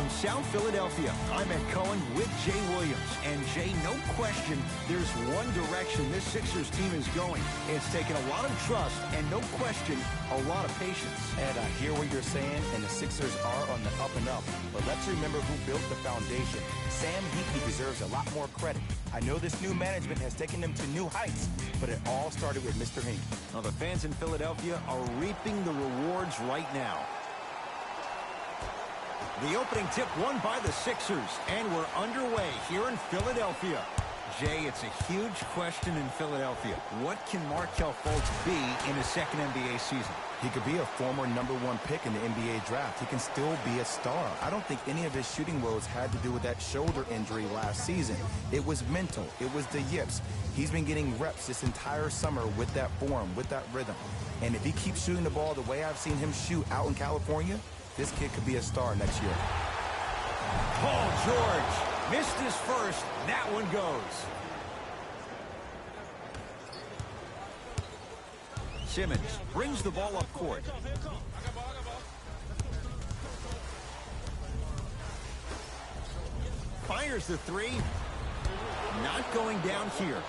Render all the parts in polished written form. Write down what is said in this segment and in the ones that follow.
From South Philadelphia, I'm Ed Cohen with Jay Williams. And Jay, no question, there's one direction this Sixers team is going. It's taken a lot of trust and no question, a lot of patience. Ed, I hear what you're saying, and the Sixers are on the up and up. But let's remember who built the foundation. Sam Hinkie deserves a lot more credit. I know this new management has taken them to new heights, but it all started with Mr. Hinkie. Well, the fans in Philadelphia are reaping the rewards right now. The opening tip won by the Sixers, and we're underway here in Philadelphia. Jay, it's a huge question in Philadelphia. What can Markelle Fultz be in his second NBA season? He could be a former #1 pick in the NBA draft. He can still be a star. I don't think any of his shooting woes had to do with that shoulder injury last season. It was mental. It was the yips. He's been getting reps this entire summer with that form, with that rhythm. And if he keeps shooting the ball the way I've seen him shoot out in California, this kid could be a star next year. Paul George missed his first. That one goes. Simmons brings the ball up court. Fires the three. Not going down here.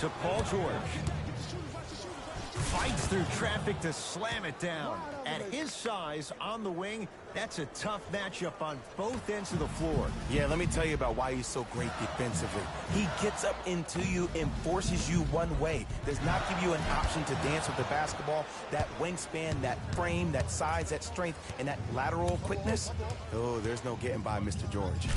To Paul George. Fights through traffic to slam it down. At his size on the wing, that's a tough matchup on both ends of the floor. Yeah, let me tell you about why he's so great defensively. He gets up into you and forces you one way. Does not give you an option to dance with the basketball. That wingspan, that frame, that size, that strength, and that lateral quickness. Oh, there's no getting by Mr. George.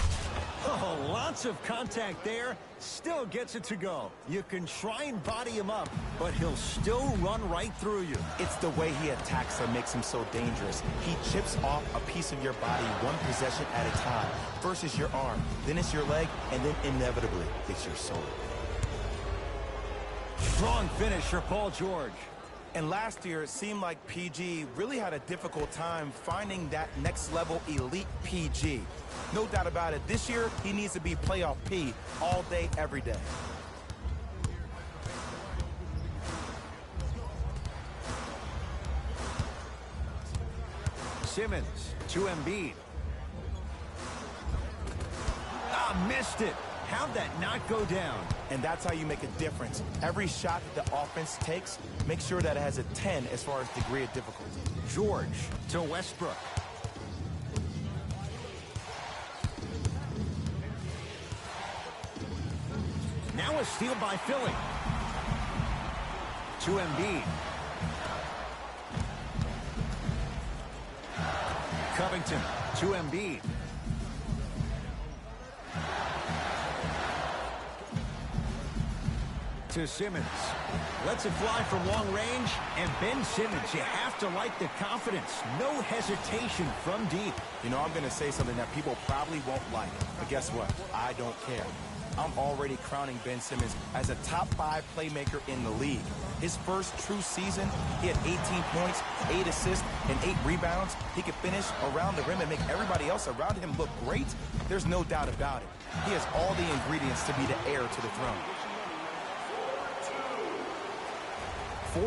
Oh, lots of contact there. Still gets it to go. You can try and body him up, but he'll still run right through you. It's the way he attacks that makes him so dangerous. He chips off a piece of your body one possession at a time. First is your arm, then it's your leg, and then inevitably it's your soul. Strong finish for Paul George. And last year, it seemed like PG really had a difficult time finding that next level elite PG. No doubt about it, this year, he needs to be playoff P all day, every day. Simmons to Embiid. Missed it. How'd that not go down? And that's how you make a difference. Every shot that the offense takes, make sure that it has a 10 as far as degree of difficulty. George to Westbrook. Now a steal by Philly. To Embiid. Covington to Embiid. To Simmons. Lets it fly from long range. And Ben Simmons, you have to like the confidence. No hesitation from deep. You know, I'm going to say something that people probably won't like. But guess what? I don't care. I'm already crowning Ben Simmons as a top 5 playmaker in the league. His first true season, he had 18 points, 8 assists, and 8 rebounds. He could finish around the rim and make everybody else around him look great. There's no doubt about it. He has all the ingredients to be the heir to the throne.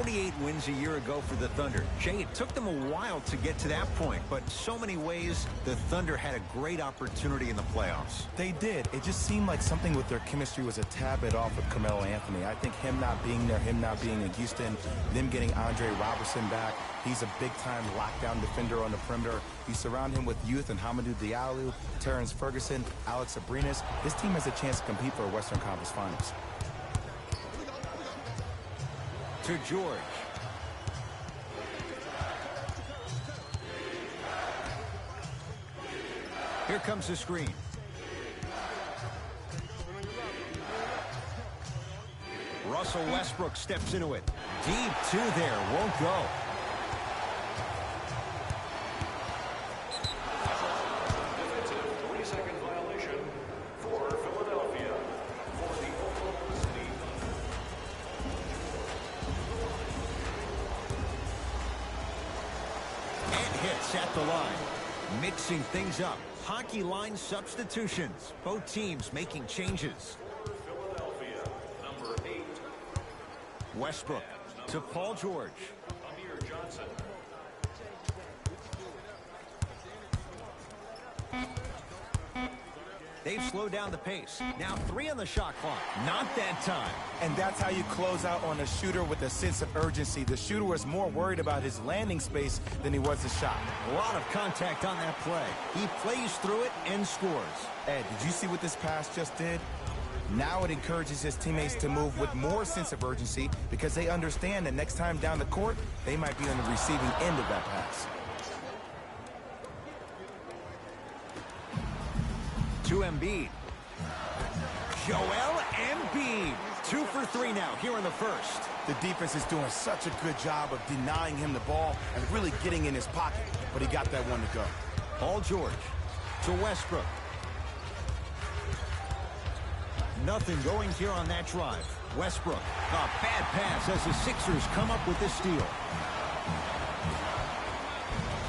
48 wins a year ago for the Thunder. Jay, it took them a while to get to that point, but in so many ways, the Thunder had a great opportunity in the playoffs. They did. It just seemed like something with their chemistry was a tad bit off with Carmelo Anthony. I think him not being there, him not being in Houston, them getting Andre Robertson back. He's a big-time lockdown defender on the perimeter. You surround him with youth and Hamidou Diallo, Terrence Ferguson, Alex Abrines. This team has a chance to compete for a Western Conference Finals. To George. Here comes the screen. Russell Westbrook steps into it. Deep 2 there. Won't go. At the line, mixing things up. Hockey line substitutions. Both teams making changes. Philadelphia, number 8. Westbrook to Paul George. Amir Johnson. they've slowed down the pace. Now 3 on the shot clock. Not that time. And that's how you close out on a shooter with a sense of urgency. The shooter was more worried about his landing space than he was the shot. A lot of contact on that play. He plays through it and scores. Ed, did you see what this pass just did? Now it encourages his teammates to move with more sense of urgency because they understand that next time down the court, they might be on the receiving end of that pass. To Embiid. Joel Embiid. 2 for 3 now here in the first. The defense is doing such a good job of denying him the ball and really getting in his pocket, but he got that one to go. Paul George to Westbrook. Nothing going here on that drive. Westbrook, a bad pass as the Sixers come up with the steal.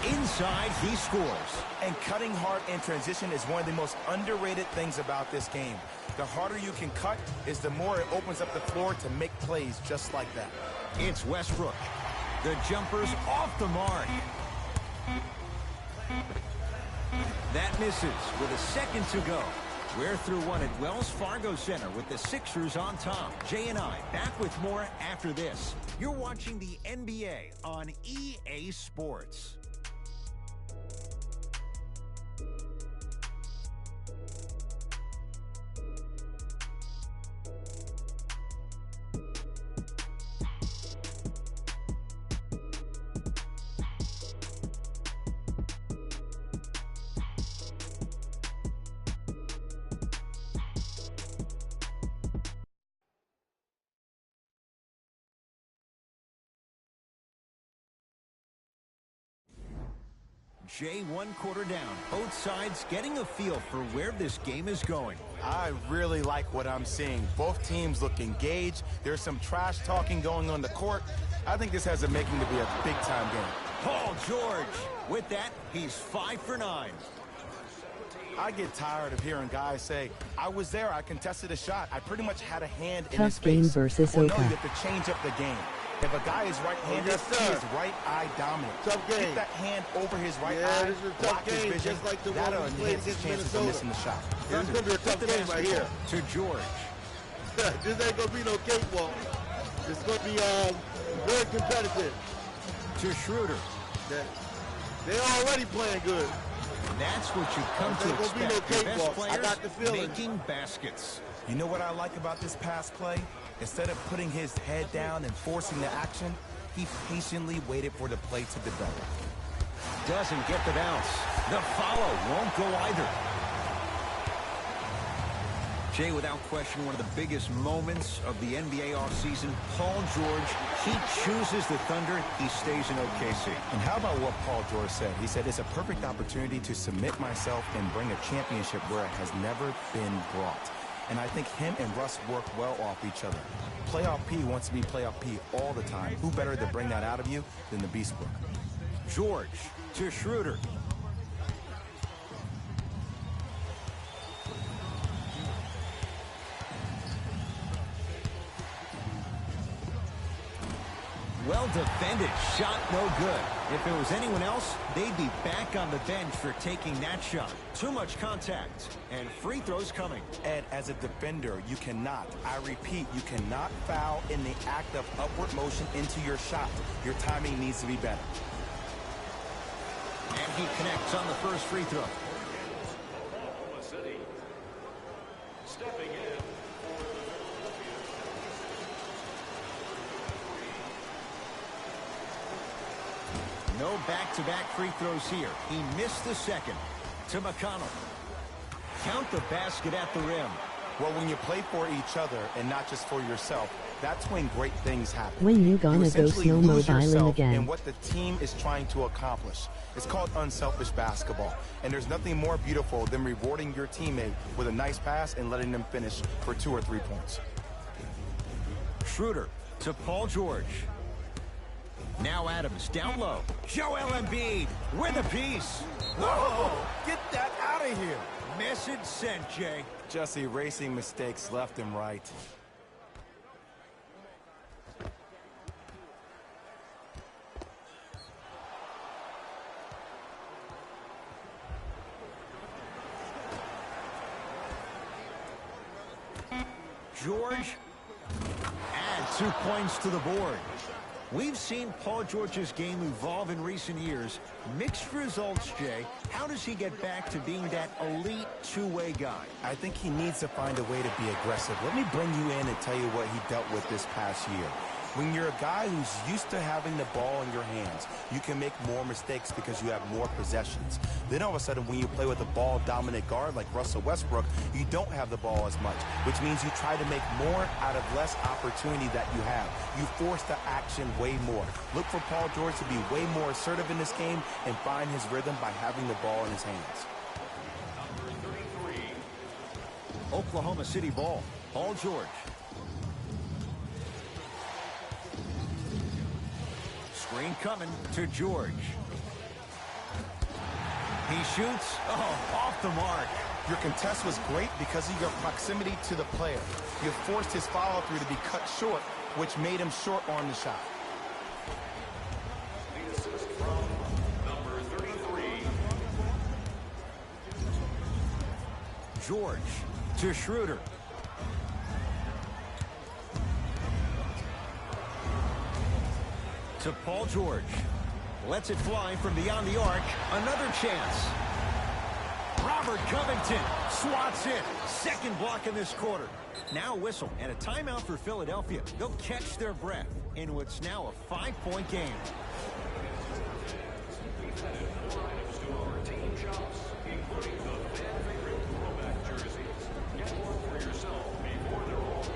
Inside, he scores. And cutting hard in transition is one of the most underrated things about this game. The harder you can cut is the more it opens up the floor to make plays just like that. It's Westbrook. The jumper's off the mark. That misses with a second to go. We're through one at Wells Fargo Center with the Sixers on top. Jay and I back with more after this. You're watching the NBA on EA Sports. Jay, 1 quarter down. Both sides getting a feel for where this game is going. I really like what I'm seeing. Both teams look engaged. There's some trash talking going on the court. I think this has a making to be a big-time game. Paul George. With that, he's 5 for 9. I get tired of hearing guys say, I was there, I contested a shot. I pretty much had a hand in Tough his game face. versus Well, no, Oka. you have to change up the game. If a guy is right-handed, yes, he sir. is right eye dominant. Tough game. Get that hand over his right Yeah, eye, this is a tough block his game, vision. just like the one That'll we played enhance his against chances of Minnesota. missing the shot. This is going to be a tough game right here. To George. This ain't going to be no cakewalk. It's going to be very competitive. To Schroeder. They're already playing good. That's what you come to There's gonna be no expect. Your best cakewalks. I players got the feeling. making baskets. You know what I like about this pass play? Instead of putting his head down and forcing the action, he patiently waited for the play to develop. Doesn't get the bounce. The follow won't go either. Jay, without question, one of the biggest moments of the NBA offseason. Paul George, he chooses the Thunder. He stays in OKC. And how about what Paul George said? He said, it's a perfect opportunity to submit myself and bring a championship where it has never been brought. And I think him and Russ work well off each other. Playoff P wants to be Playoff P all the time. Who better to bring that out of you than the Beastbrook? George to Schroeder. Well defended, shot no good. If it was anyone else, they'd be back on the bench for taking that shot. Too much contact, and free throws coming. Ed, as a defender, you cannot, I repeat, you cannot foul in the act of upward motion into your shot. Your timing needs to be better. And he connects on the first free throw. Oklahoma City. Stepping in for the No back-to-back free throws here. He missed the second. To McConnell. Count the basket at the rim. Well, when you play for each other and not just for yourself, that's when great things happen. When you gonna go essentially lose snowmobiling yourself again? in what the team is trying to accomplish. It's called unselfish basketball. And there's nothing more beautiful than rewarding your teammate with a nice pass and letting them finish for 2 or 3 points. Schroeder to Paul George. Now Adams down low. Joel Embiid with a piece. Whoa! Get that out of here! Message sent, Jay. Just erasing mistakes left and right. George. And 2 points to the board. We've seen Paul George's game evolve in recent years. Mixed results, Jay. How does he get back to being that elite two-way guy? I think he needs to find a way to be aggressive. Let me bring you in and tell you what he dealt with this past year. When you're a guy who's used to having the ball in your hands, you can make more mistakes because you have more possessions. Then all of a sudden, when you play with a ball-dominant guard like Russell Westbrook, you don't have the ball as much, which means you try to make more out of less opportunity that you have. You force the action way more. Look for Paul George to be way more assertive in this game and find his rhythm by having the ball in his hands. Oklahoma City ball. Paul George. Screen coming to George. He shoots. Oh, off the mark. Your contest was great because of your proximity to the player. You forced his follow-through to be cut short, which made him short on the shot. The assist from number 33. George to Schroeder. To Paul George. Lets it fly from beyond the arc. Another chance. Robert Covington swats it. Second block in this quarter. Now a whistle and a timeout for Philadelphia. They'll catch their breath in what's now a 5-point game. We've added more items to our team shops, including the fan favorite throwback jerseys. Get one for yourself before they're all gone.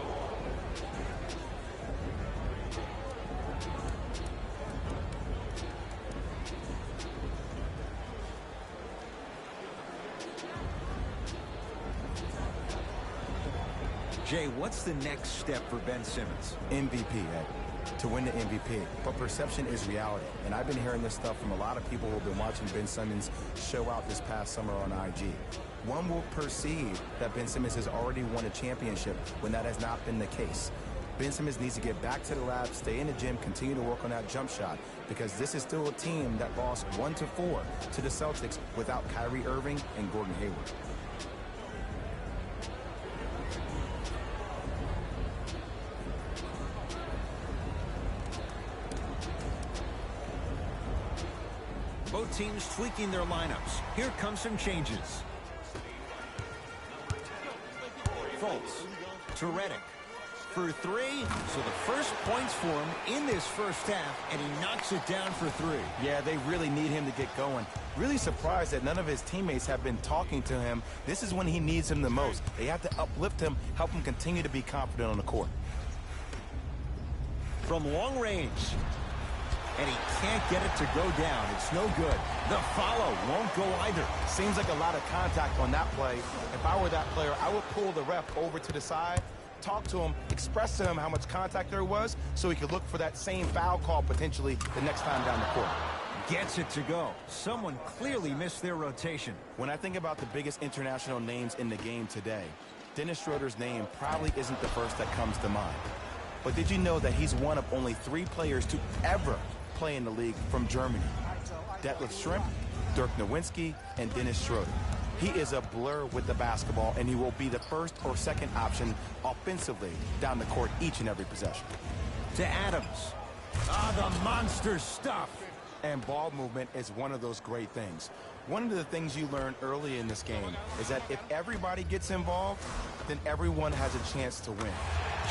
Jay, what's the next step for Ben Simmons? MVP, Ed. To win the MVP. But perception is reality. And I've been hearing this stuff from a lot of people who have been watching Ben Simmons show out this past summer on IG. One will perceive that Ben Simmons has already won a championship when that has not been the case. Ben Simmons needs to get back to the lab, stay in the gym, continue to work on that jump shot, because this is still a team that lost 1-4 to the Celtics without Kyrie Irving and Gordon Hayward. Both teams tweaking their lineups. Here come some changes. Fultz to Redick for three. So the first points for him in this first half, and he knocks it down for three. Yeah, they really need him to get going. Really surprised that none of his teammates have been talking to him. This is when he needs him the most. They have to uplift him, help him continue to be confident on the court. From long range. And he can't get it to go down. It's no good. The follow won't go either. Seems like a lot of contact on that play. If I were that player, I would pull the ref over to the side, talk to him, express to him how much contact there was so he could look for that same foul call potentially the next time down the court. Gets it to go. Someone clearly missed their rotation. When I think about the biggest international names in the game today, Dennis Schroeder's name probably isn't the first that comes to mind. But did you know that he's one of only 3 players to ever play in the league from Germany? Detlef Schrempf, Dirk Nowitzki, and Dennis Schroeder. He is a blur with the basketball, and he will be the first or second option offensively down the court each and every possession. To Adams. The monster stuff. And ball movement is one of those great things. One of the things you learn early in this game is that if everybody gets involved, then everyone has a chance to win.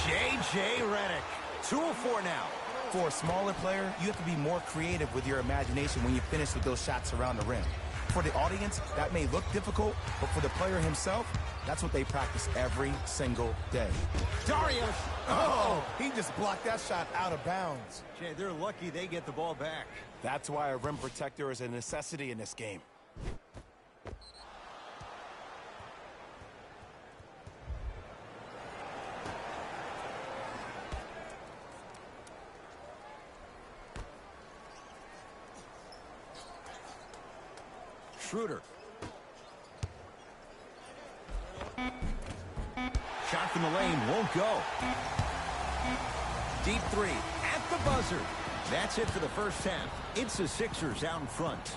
J.J. Redick. 2 of 4 now. For a smaller player, you have to be more creative with your imagination when you finish with those shots around the rim. For the audience, that may look difficult, but for the player himself, that's what they practice every single day. Darius. Oh, he just blocked that shot out of bounds. Jay, they're lucky they get the ball back. That's why a rim protector is a necessity in this game. Schroeder. Shot from the lane won't go. Deep 3 at the buzzer. That's it for the first half. It's the Sixers out in front.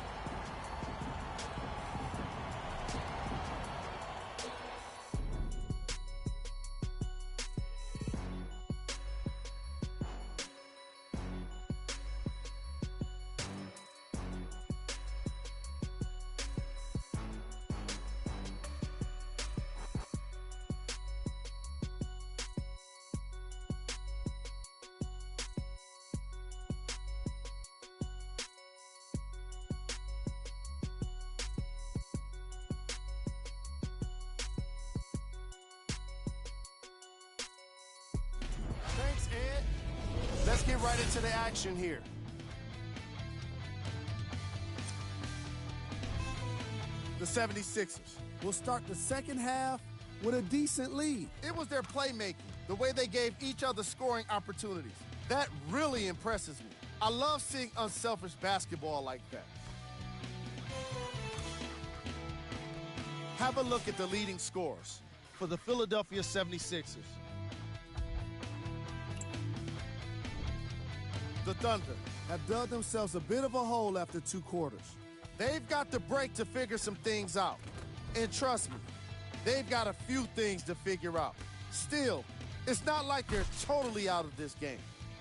Let's get right into the action here. The 76ers will start the second half with a decent lead. It was their playmaking, the way they gave each other scoring opportunities. That really impresses me. I love seeing unselfish basketball like that. Have a look at the leading scorers for the Philadelphia 76ers. The Thunder have dug themselves a bit of a hole after 2 quarters. They've got the break to figure some things out. And trust me, they've got a few things to figure out. Still, it's not like they're totally out of this game.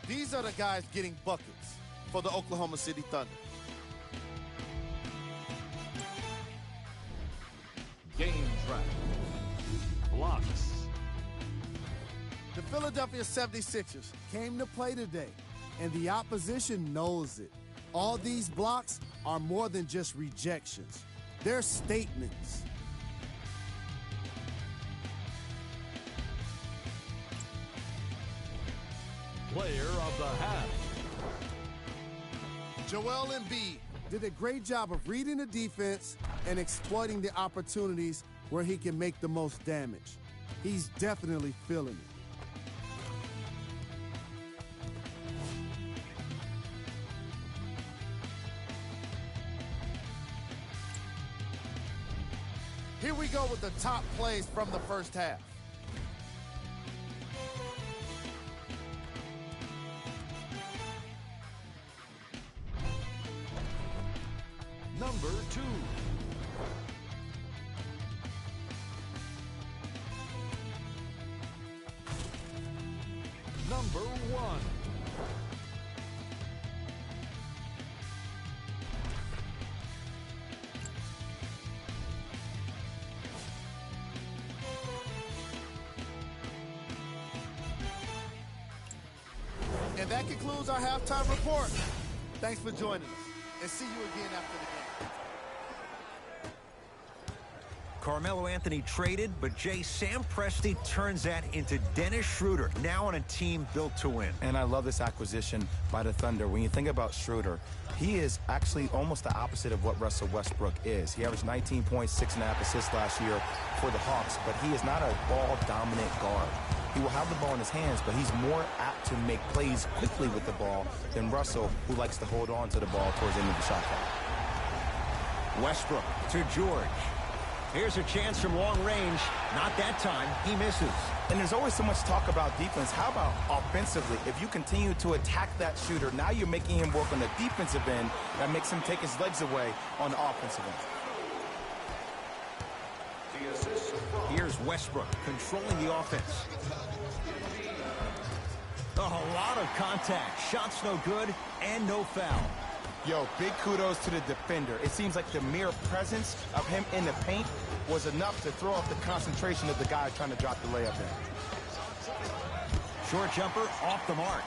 These are the guys getting buckets for the Oklahoma City Thunder. Game track. Blocks. The Philadelphia 76ers came to play today, and the opposition knows it. All these blocks are more than just rejections. They're statements. Player of the half. Joel Embiid did a great job of reading the defense and exploiting the opportunities where he can make the most damage. He's definitely feeling it. Here we go with the top plays from the first half. Number 2. Number 1. And that concludes our halftime report. Thanks for joining us, and see you again after the game. Carmelo Anthony traded, but Sam Presti turns that into Dennis Schroeder, now on a team built to win. And I love this acquisition by the Thunder. When you think about Schroeder, he is actually almost the opposite of what Russell Westbrook is. He averaged 19 points, 6.5 assists last year for the Hawks, but he is not a ball-dominant guard. He will have the ball in his hands, but he's more apt to make plays quickly with the ball than Russell, who likes to hold on to the ball towards the end of the shot clock. Westbrook to George. Here's a chance from long range. Not that time. He misses. And there's always so much talk about defense. How about offensively? If you continue to attack that shooter, now you're making him work on the defensive end. That makes him take his legs away on the offensive end. Here's Westbrook controlling the offense. A lot of contact. Shots no good and no foul. Yo, big kudos to the defender. It seems like the mere presence of him in the paint was enough to throw off the concentration of the guy trying to drop the layup in. Short jumper off the mark.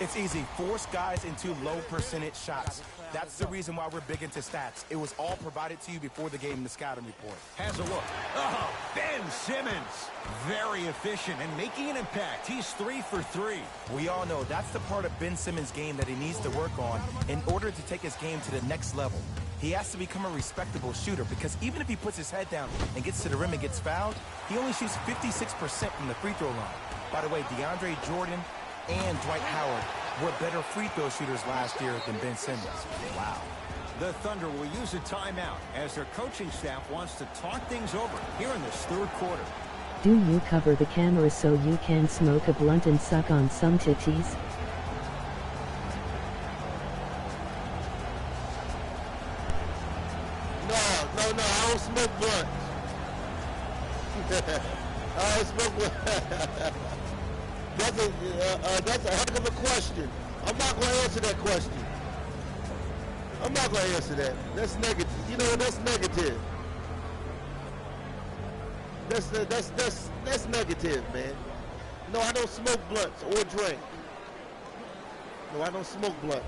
It's easy. Force guys into low percentage shots. That's the reason why we're big into stats. It was all provided to you before the game in the scouting report. Has a look. Oh, Ben Simmons. Very efficient and making an impact. He's 3 for 3. We all know that's the part of Ben Simmons' game that he needs to work on in order to take his game to the next level. He has to become a respectable shooter because even if he puts his head down and gets to the rim and gets fouled, he only shoots 56% from the free throw line. By the way, DeAndre Jordan and Dwight Howard were better free throw shooters last year than Ben Simmons. Wow. The Thunder will use a timeout as their coaching staff wants to talk things over here in this third quarter. Do you cover the camera so you can smoke a blunt and suck on some titties? No, I don't smoke blunts. I don't smoke blunts. That's a heck of a question. I'm not going to answer that question. I'm not going to answer that. That's negative. You know, that's negative. That's negative, man. No, I don't smoke blunts or drink. No, I don't smoke blunts.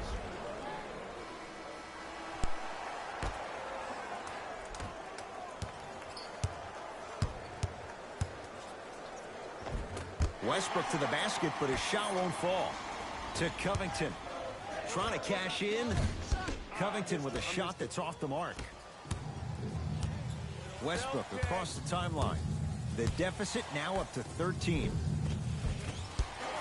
Westbrook to the basket, but his shot won't fall. To Covington. Trying to cash in. Covington with a shot that's off the mark. Westbrook across the timeline. The deficit now up to 13.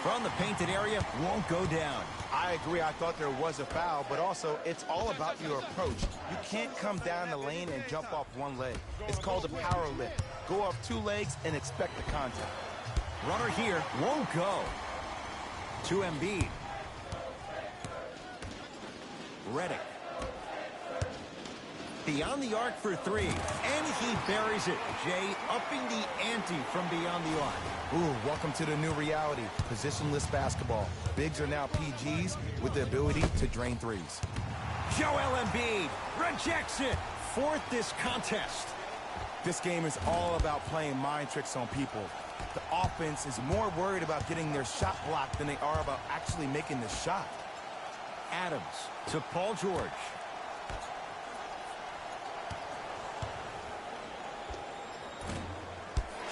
From the painted area, won't go down. I agree. I thought there was a foul, but also it's all about your approach. You can't come down the lane and jump off one leg. It's called a power lift. Go off two legs and expect the contact. Runner here won't go. To Embiid. Redick. Beyond the arc for three, and he buries it. Jay upping the ante from beyond the arc. Ooh, welcome to the new reality. Positionless basketball. Bigs are now PGs with the ability to drain threes. Joel Embiid rejects it. Fourth this contest. This game is all about playing mind tricks on people. The offense is more worried about getting their shot blocked than they are about actually making the shot. Adams to Paul George.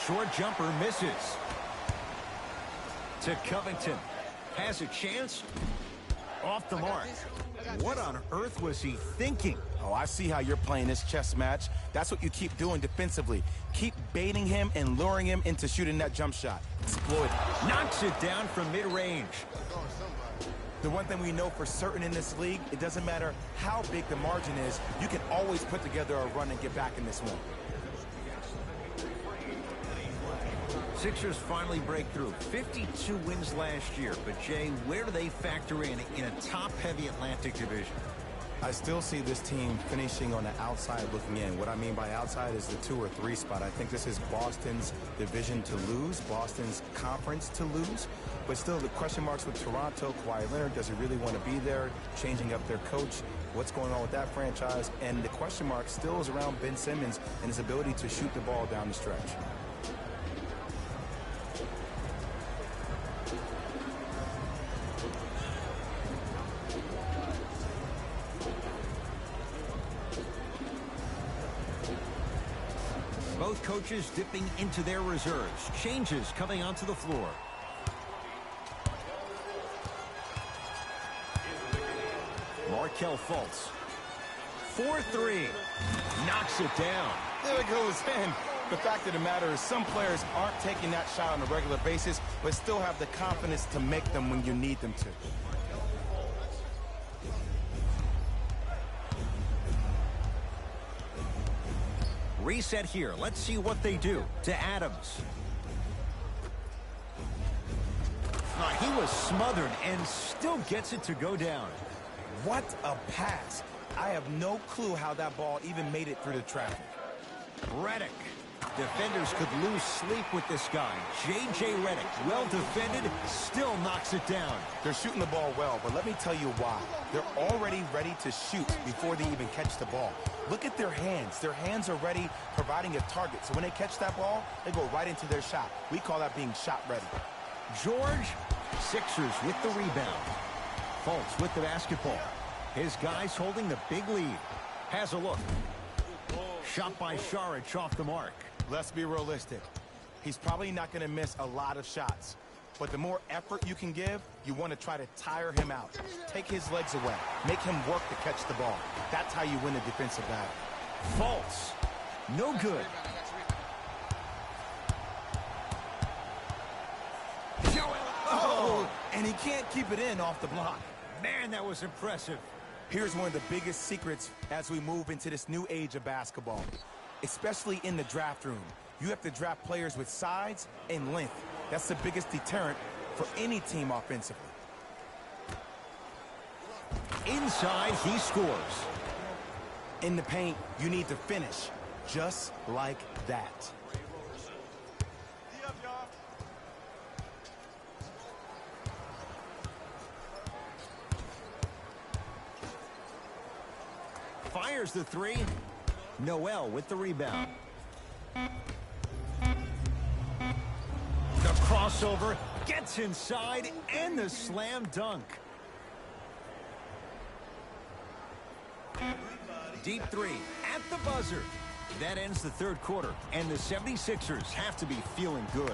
Short jumper misses. To Covington. Has a chance. Off the mark. What on earth was he thinking? Oh, I see how you're playing this chess match. That's what you keep doing defensively. Keep baiting him and luring him into shooting that jump shot. Exploit it. Knocks it down from mid-range. The one thing we know for certain in this league, it doesn't matter how big the margin is, you can always put together a run and get back in this one. Sixers finally break through. 52 wins last year. But, Jay, where do they factor in a top-heavy Atlantic division? I still see this team finishing on the outside looking in. What I mean by outside is the 2 or 3 spot. I think this is Boston's division to lose, Boston's conference to lose. But still, the question marks with Toronto, Kawhi Leonard, does he really want to be there? Changing up their coach, what's going on with that franchise? And the question mark still is around Ben Simmons and his ability to shoot the ball down the stretch. Both coaches dipping into their reserves. Changes coming onto the floor. Markelle Fultz. 4-3. Knocks it down. There it goes in. The fact of the matter is some players aren't taking that shot on a regular basis, but still have the confidence to make them when you need them to. Reset here. Let's see what they do. To Adams. He was smothered and still gets it to go down. What a pass. I have no clue how that ball even made it through the traffic. Redick. Defenders could lose sleep with this guy. J.J. Redick, well defended, still knocks it down. They're shooting the ball well, but let me tell you why. They're already ready to shoot before they even catch the ball. Look at their hands. Their hands are ready, providing a target. So when they catch that ball, they go right into their shot. We call that being shot ready. George, Sixers with the rebound. Fultz with the basketball. His guys holding the big lead. Has a look. Shot by Saric off the mark. Let's be realistic. He's probably not going to miss a lot of shots. But the more effort you can give, you want to try to tire him out. Take his legs away. Make him work to catch the ball. That's how you win a defensive battle. Fultz. No good. Oh, and he can't keep it in off the block. Man, that was impressive. Here's one of the biggest secrets as we move into this new age of basketball, especially in the draft room. You have to draft players with size and length. That's the biggest deterrent for any team offensively. Inside, he scores. In the paint, you need to finish just like that. Fires the three. Noel with the rebound. The crossover gets inside and the slam dunk. Deep three at the buzzer. That ends the third quarter, and the 76ers have to be feeling good.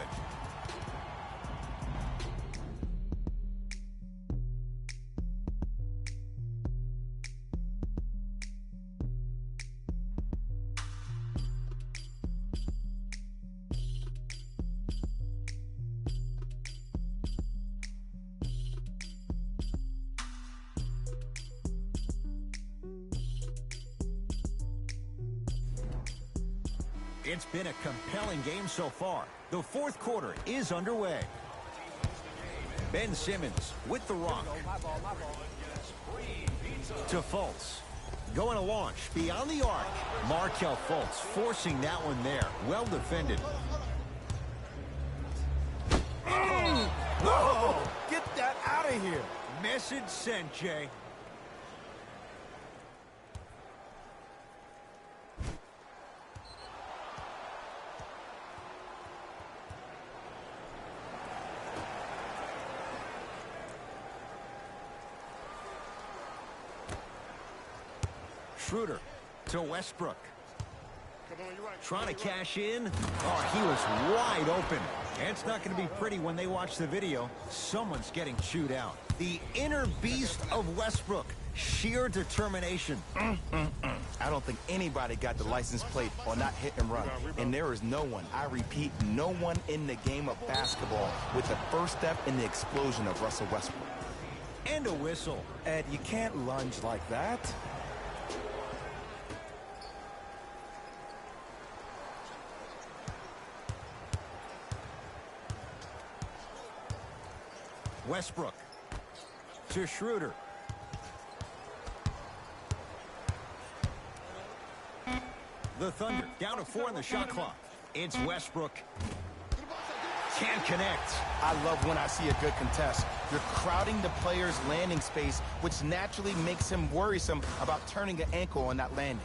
It's been a compelling game so far. The fourth quarter is underway. Ben Simmons with the rock. To Fultz. Going to launch beyond the arc. Markelle Fultz forcing that one there. Well defended. Whoa! Get that out of here. Message sent, Jay. Schroeder to Westbrook. Trying to cash in. Oh, he was wide open. And it's not going to be pretty when they watch the video. Someone's getting chewed out. The inner beast of Westbrook. Sheer determination. I don't think anybody got the license plate on that hit and run. And there is no one, I repeat, no one in the game of basketball with the first step in the explosion of Russell Westbrook. And a whistle. Ed, you can't lunge like that. Westbrook to Schroeder. The Thunder down to 4 on the shot clock. It's Westbrook. Can't connect. I love when I see a good contest. You're crowding the player's landing space, which naturally makes him worrisome about turning an ankle on that landing.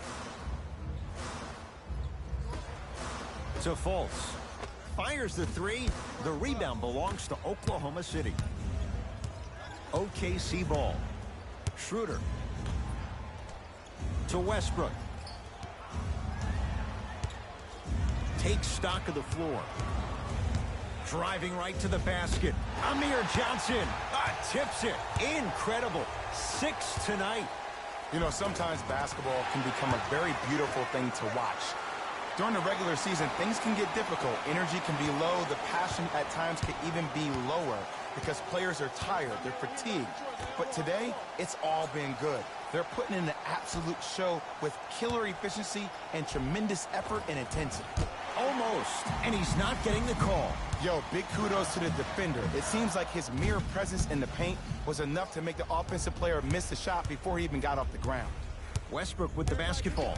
To Fultz. Fires the three. The rebound belongs to Oklahoma City. OKC ball. Schroeder. To Westbrook. Takes stock of the floor. Driving right to the basket. Amir Johnson tips it. Incredible. 6 tonight. You know, sometimes basketball can become a very beautiful thing to watch. During the regular season, things can get difficult. Energy can be low. The passion at times can even be lower because players are tired. They're fatigued. But today, it's all been good. They're putting in an absolute show with killer efficiency and tremendous effort and intensity. Almost. And he's not getting the call. Yo, big kudos to the defender. It seems like his mere presence in the paint was enough to make the offensive player miss the shot before he even got off the ground. Westbrook with the basketball.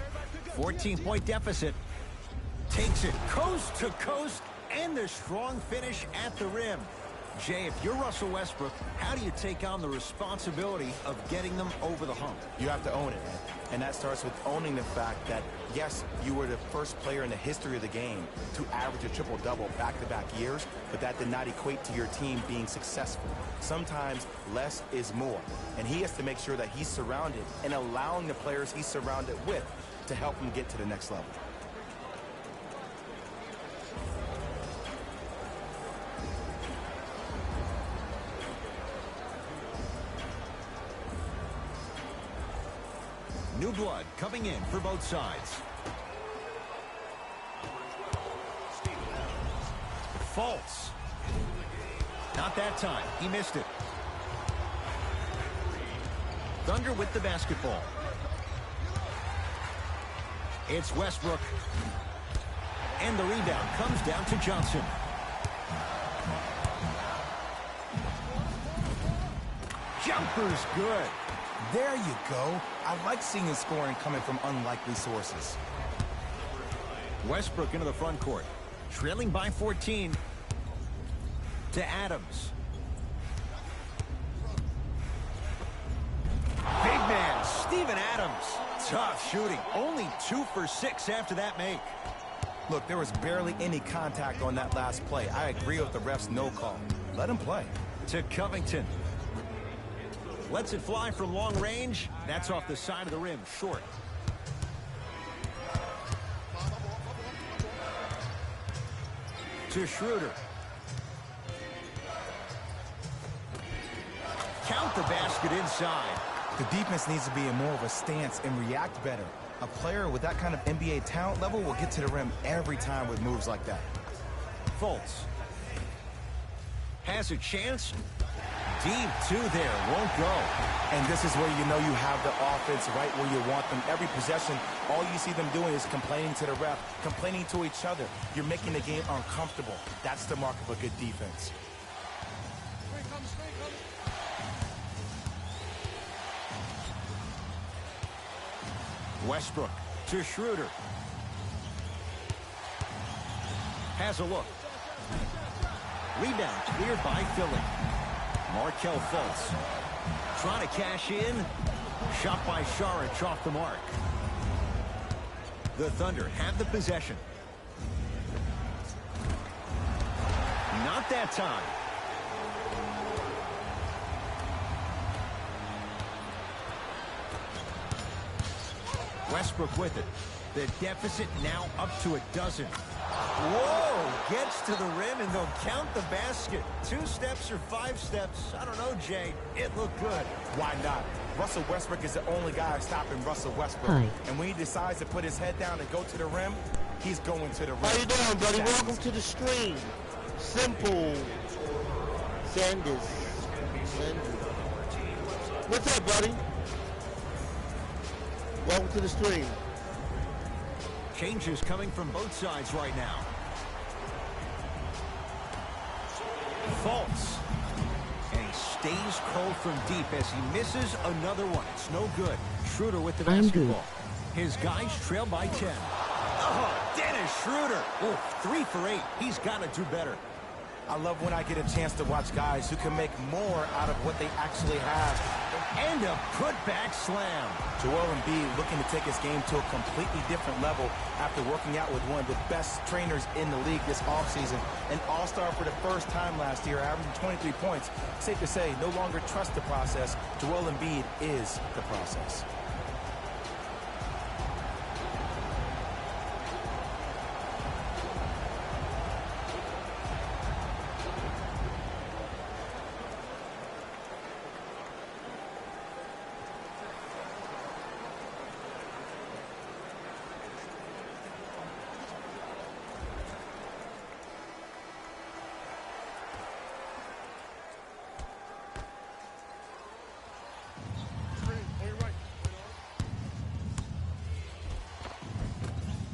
14-point deficit. Takes it coast to coast, and the strong finish at the rim. Jay, if you're Russell Westbrook, how do you take on the responsibility of getting them over the hump? You have to own it, and that starts with owning the fact that, yes, you were the first player in the history of the game to average a triple-double back-to-back years, but that did not equate to your team being successful. Sometimes less is more, and he has to make sure that he's surrounded and allowing the players he's surrounded with to help him get to the next level. New blood coming in for both sides. Fultz. Not that time. He missed it. Thunder with the basketball. It's Westbrook. And the rebound comes down to Johnson. Jumper's good. There you go. I like seeing his scoring coming from unlikely sources. Westbrook into the front court. Trailing by 14. To Adams. Big man, Steven Adams. Tough shooting. Only 2 for 6 after that make. Look, there was barely any contact on that last play. I agree with the ref's no call. Let him play. To Covington. Lets it fly from long range. That's off the side of the rim, short. To Schroeder. Count the basket inside. The defense needs to be in more of a stance and react better. A player with that kind of NBA talent level will get to the rim every time with moves like that. Fultz. Has a chance Deep two there, won't go. And this is where you know you have the offense right where you want them. Every possession, all you see them doing is complaining to the ref, complaining to each other. You're making the game uncomfortable. That's the mark of a good defense. Westbrook to Schroeder. Has a look. Rebound cleared by Philly. Markelle Fultz trying to cash in. Shot by Saric off the mark. The Thunder have the possession. Not that time. Westbrook with it. The deficit now up to a dozen. Whoa! Gets to the rim and they'll count the basket. 2 steps or 5 steps. I don't know, Jay. It looked good. Why not? Russell Westbrook is the only guy stopping Russell Westbrook. Hi. And when he decides to put his head down and go to the rim, he's going to the rim. How you doing, buddy? That's Welcome to the stream. Simple. Sanders. What's up, buddy? Welcome to the stream. Changes coming from both sides right now. Fultz. And he stays cold from deep as he misses another one. It's no good. Schroeder with the I'm basketball. His guys trail by 10. Oh, Dennis Schroeder. Oh, 3 for 8. He's got to do better. I love when I get a chance to watch guys who can make more out of what they actually have. And a putback slam. Joel Embiid looking to take his game to a completely different level after working out with one of the best trainers in the league this offseason. An all-star for the first time last year, averaging 23 points. Safe to say, no longer trust the process. Joel Embiid is the process.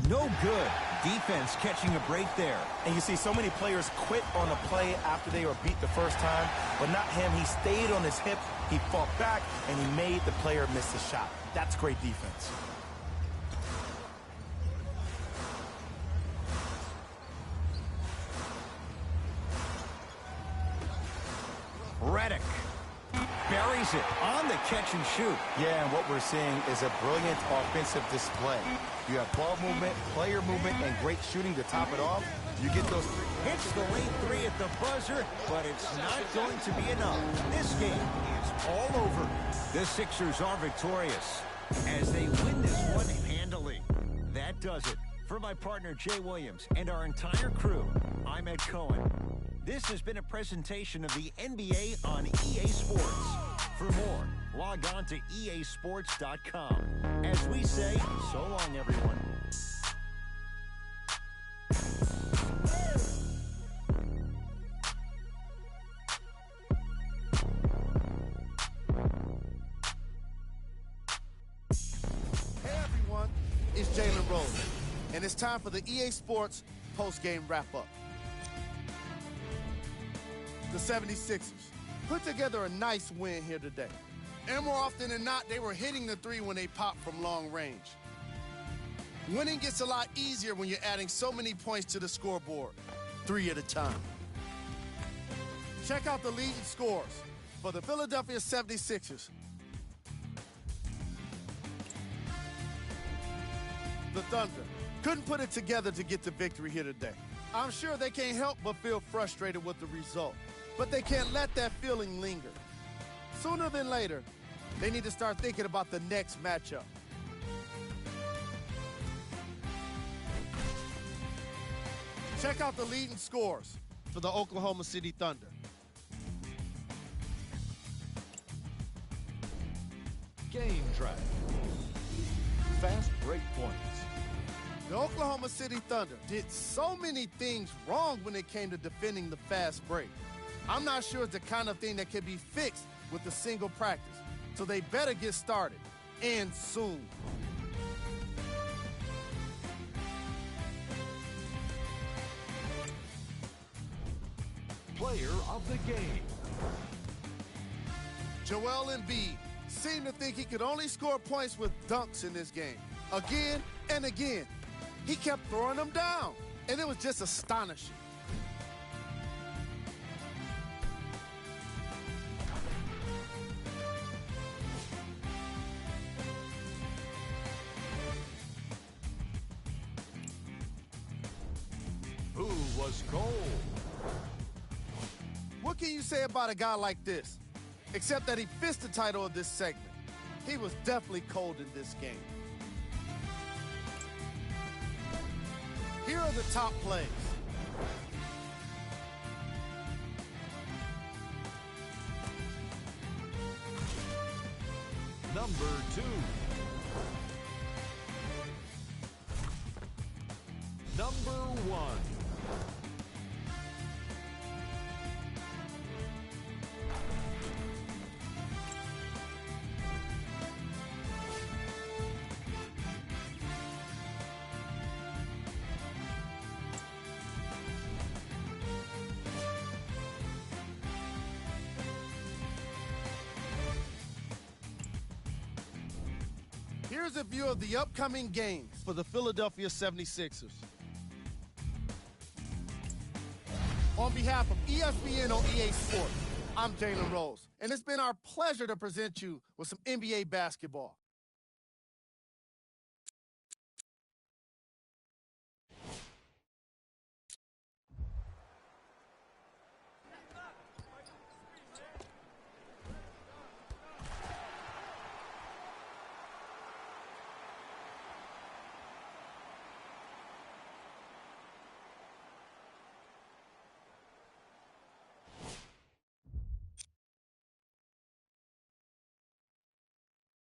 No good. Defense catching a break there. And you see so many players quit on a play after they were beat the first time, but not him. He stayed on his hip, he fought back, and he made the player miss the shot. That's great defense. Redick buries it on the catch and shoot. Yeah, and what we're seeing is a brilliant offensive display. You have ball movement, player movement, and great shooting to top it off. You get those three. Hits the late 3 at the buzzer, but it's not going to be enough. This game is all over. The Sixers are victorious as they win this one handily. That does it. For my partner Jay Williams and our entire crew, I'm Ed Cohen. This has been a presentation of the NBA on EA Sports. For more, log on to easports.com. As we say, so long, everyone. Hey everyone, it's Jalen Rose, and it's time for the EA Sports post-game wrap-up. The 76ers put together a nice win here today. And more often than not, they were hitting the 3 when they popped from long range. Winning gets a lot easier when you're adding so many points to the scoreboard, 3 at a time. Check out the leading scores for the Philadelphia 76ers. The Thunder couldn't put it together to get the victory here today. I'm sure they can't help but feel frustrated with the result, but they can't let that feeling linger. Sooner than later, they need to start thinking about the next matchup. Check out the leading scores for the Oklahoma City Thunder. Game track. Fast break points. The Oklahoma City Thunder did so many things wrong when it came to defending the fast break. I'm not sure it's the kind of thing that can be fixed with a single practice. So they better get started, and soon. Player of the game. Joel Embiid seemed to think he could only score points with dunks in this game. Again and again. He kept throwing them down, and it was just astonishing. Who was cold? What can you say about a guy like this? Except that he fits the title of this segment. He was definitely cold in this game. Here are the top plays. Number 2. Number 1. Here's a view of the upcoming games for the Philadelphia 76ers. On behalf of ESPN on EA Sports, I'm Jalen Rose, and it's been our pleasure to present you with some NBA basketball.